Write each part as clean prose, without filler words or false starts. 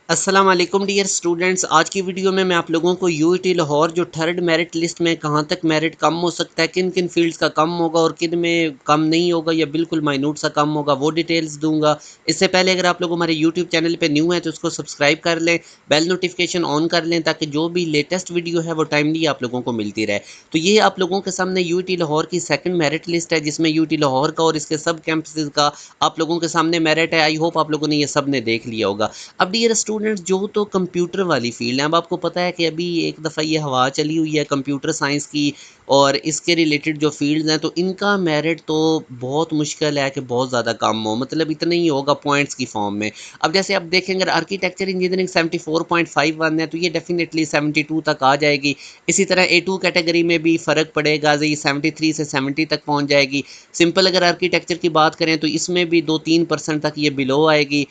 अस्सलाम वालेकुम dear students. आज की वीडियो में मैं आप लोगों को यूईटी लाहौर जो थर्ड मेरिट लिस्ट में कहां तक मेरिट कम हो सकता है, किन किन फील्ड्स का कम होगा और किन में कम नहीं होगा या बिल्कुल माइन्यूट सा कम होगा, वो डिटेल्स दूंगा। इससे पहले अगर आप लोग हमारे यूट्यूब चैनल पे न्यू हैं तो उसको सब्सक्राइब कर लें, बेल नोटिफिकेशन ऑन कर लें ताकि जो भी लेटेस्ट वीडियो है वो टाइमली आप लोगों को मिलती रहे। तो ये आप लोगों के सामने यूईटी लाहौर की सेकंड मेरिट लिस्ट है जिसमें यूईटी लाहौर का और इसके सब कैंपसेस का आप लोगों के सामने मेरिट है। आई होप आप लोगों ने ये सब ने देख लिया होगा। अब डियर स्टूडेंट्स, जो तो कंप्यूटर वाली फील्ड है, अब आपको पता है कि अभी एक दफ़ा ये हवा चली हुई है कंप्यूटर साइंस की और इसके रिलेटेड जो फील्ड्स हैं तो इनका मेरिट तो बहुत मुश्किल है कि बहुत ज़्यादा कम हो, मतलब इतना ही होगा पॉइंट्स की फॉर्म में। अब जैसे आप देखेंगे अगर आर्किटेक्चर इंजीनियरिंग 74.51 है तो ये डेफिनेटली 72 तक आ जाएगी। इसी तरह A2 कैटेगरी में भी फ़र्क पड़ेगा, ये 73 से 70 तक पहुंच जाएगी। सिंपल अगर आर्किटेक्चर की बात करें तो इसमें भी 2-3% तक ये बिलो आएगी।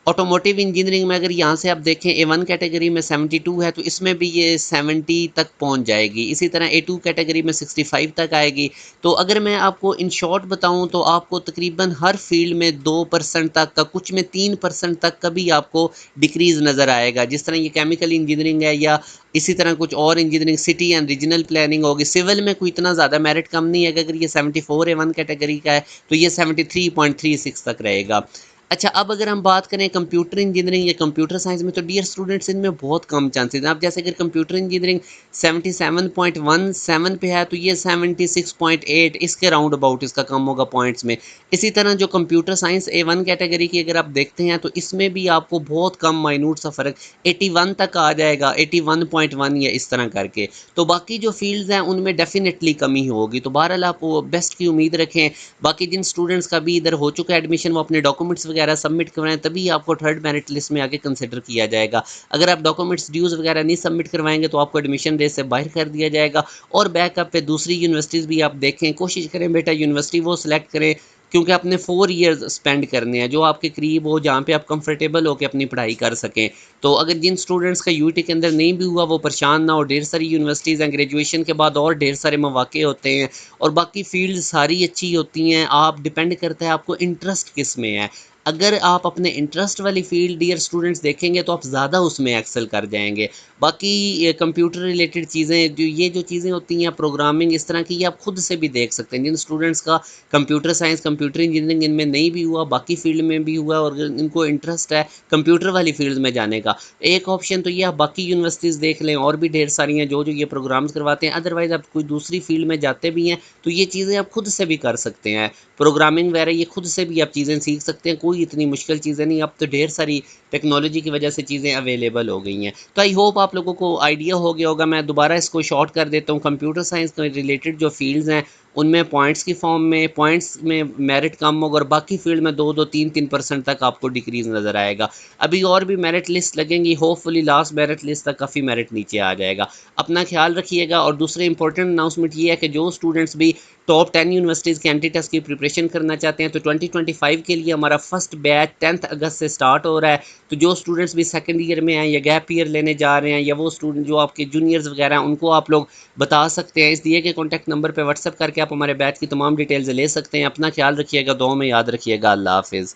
ऑटोमोटिव इंजीनियरिंग में अगर यहाँ से आप देखें A1 कैटेगरी में 72 है तो इसमें भी ये 70 तक पहुँच जाएगी। इसी तरह A2 कैटेगरी में 65 तक आएगी। तो अगर मैं आपको इन शॉर्ट बताऊँ तो आपको तकरीबन हर फील्ड में 2% तक का, कुछ में 3% तक का भी आपको डिक्रीज़ नज़र आएगा। जिस तरह ये केमिकल इंजीनियरिंग है या इसी तरह कुछ और engineering, city and regional planning होगी। सिविल में कोई इतना ज़्यादा मेरिट कम नहीं है कि अगर ये 74 A1 कैटेगरी का है तो ये 73.36 तक रहेगा। अच्छा, अब अगर हम बात करें कंप्यूटर इंजीनियरिंग या कंप्यूटर साइंस में तो डियर स्टूडेंट्स इनमें बहुत कम चांसेस हैं। अब जैसे अगर कंप्यूटर इंजीनियरिंग 77.17 पे है तो ये 76.8 इसके राउंड अबाउट इसका कम होगा पॉइंट्स में। इसी तरह जो कंप्यूटर साइंस A1 कैटेगरी की अगर आप देखते हैं तो इसमें भी आपको बहुत कम माइन्यूट सा फ़र्क 81 तक आ जाएगा, 81.1 या इस तरह करके। तो बाकी जो फील्ड्स हैं उनमें डेफिनेटली कमी होगी। तो बहरहाल आप बेस्ट की उम्मीद रखें। बाकी जिन स्टूडेंट्स का भी इधर हो चुका है एडमिशन वो अपने डॉक्यूमेंट्स वगैरह सबमिट करवाएं, तभी आपको थर्ड मेरिट लिस्ट में आगे कंसिडर किया जाएगा। अगर आप डॉक्यूमेंट्स ड्यूज़ वगैरह नहीं सबमिट करवाएंगे तो आपको एडमिशन रेस से बाहर कर दिया जाएगा। और बैकअप पे दूसरी यूनिवर्सिटीज़ भी आप देखें, कोशिश करें बेटा यूनिवर्सिटी वो सिलेक्ट करें क्योंकि आपने 4 ईयर्स स्पेंड करने हैं जो आपके करीब हो, जहाँ पे आप कंफर्टेबल होकर अपनी पढ़ाई कर सकें। तो अगर जिन स्टूडेंट्स का यूटी के अंदर नहीं भी हुआ वो परेशान ना हो, ढेर सारी यूनिवर्सिटीज़ हैं, ग्रेजुएशन के बाद और ढेर सारे मौके होते हैं और बाकी फ़ील्ड सारी अच्छी होती हैं। आप डिपेंड करता है आपको इंटरेस्ट किस में है। अगर आप अपने इंटरेस्ट वाली फ़ील्ड डियर स्टूडेंट्स देखेंगे तो आप ज़्यादा उसमें एक्सेल कर जाएँगे। बाकी ये कंप्यूटर रिलेटेड चीज़ें, जो चीज़ें होती हैं प्रोग्रामिंग इस तरह की, ये आप खुद से भी देख सकते हैं। जिन स्टूडेंट्स का कंप्यूटर साइंस, कंप्यूटर इंजीनियरिंग इनमें नहीं भी हुआ, बाकी फ़ील्ड में भी हुआ और इनको इंटरेस्ट है कंप्यूटर वाली फ़ील्ड में जाने का, एक ऑप्शन तो ये आप बाकी यूनिवर्सिटीज़ देख लें, और भी ढेर सारी हैं जो ये प्रोग्राम्स करवाते हैं। अदरवाइज़ आप कोई दूसरी फ़ील्ड में जाते भी हैं तो ये चीज़ें आप खुद से भी कर सकते हैं। प्रोग्रामिंग वगैरह ये खुद से भी आप चीज़ें सीख सकते हैं, कोई इतनी मुश्किल चीज़ें नहीं। अब तो ढेर सारी टेक्नोलॉजी की वजह से चीज़ें अवेलेबल हो गई हैं। तो आई होप आप लोगों को आइडिया हो गया होगा। मैं दोबारा इसको शॉर्ट कर देता हूँ। कंप्यूटर साइंस के रिलेटेड जो फील्ड्स हैं उनमें पॉइंट्स की फॉर्म में, पॉइंट्स में मेरिट कम होगा और बाकी फील्ड में 2-3% तक आपको डिक्रीज़ नज़र आएगा। अभी और भी मेरिट लिस्ट लगेंगी, होपफुली लास्ट मेरिट लिस्ट तक काफ़ी मेरिट नीचे आ जाएगा। अपना ख्याल रखिएगा। और दूसरे इंपॉर्टेंट अनाउंसमेंट ये है कि जो स्टूडेंट्स भी टॉप 10 यूनिवर्सिटीज़ के एंट्री टेस्ट की प्रिपरेशन करना चाहते हैं तो 2025 के लिए हमारा फर्स्ट बैच 10 अगस्त से स्टार्ट हो रहा है। तो जो स्टूडेंट्स भी सेकंड ईयर में हैं या गैप ईयर लेने जा रहे हैं या वो स्टूडेंट जो आपके जूनियर्स वगैरह हैं उनको आप लोग बता सकते हैं। इस दिए गए कॉन्टैक्ट नंबर पर व्हाट्सएप करके आप हमारे बैच की तमाम डिटेल्स ले सकते हैं। अपना ख्याल रखिएगा, दुआ में याद रखिएगा। अल्लाह हाफिज़।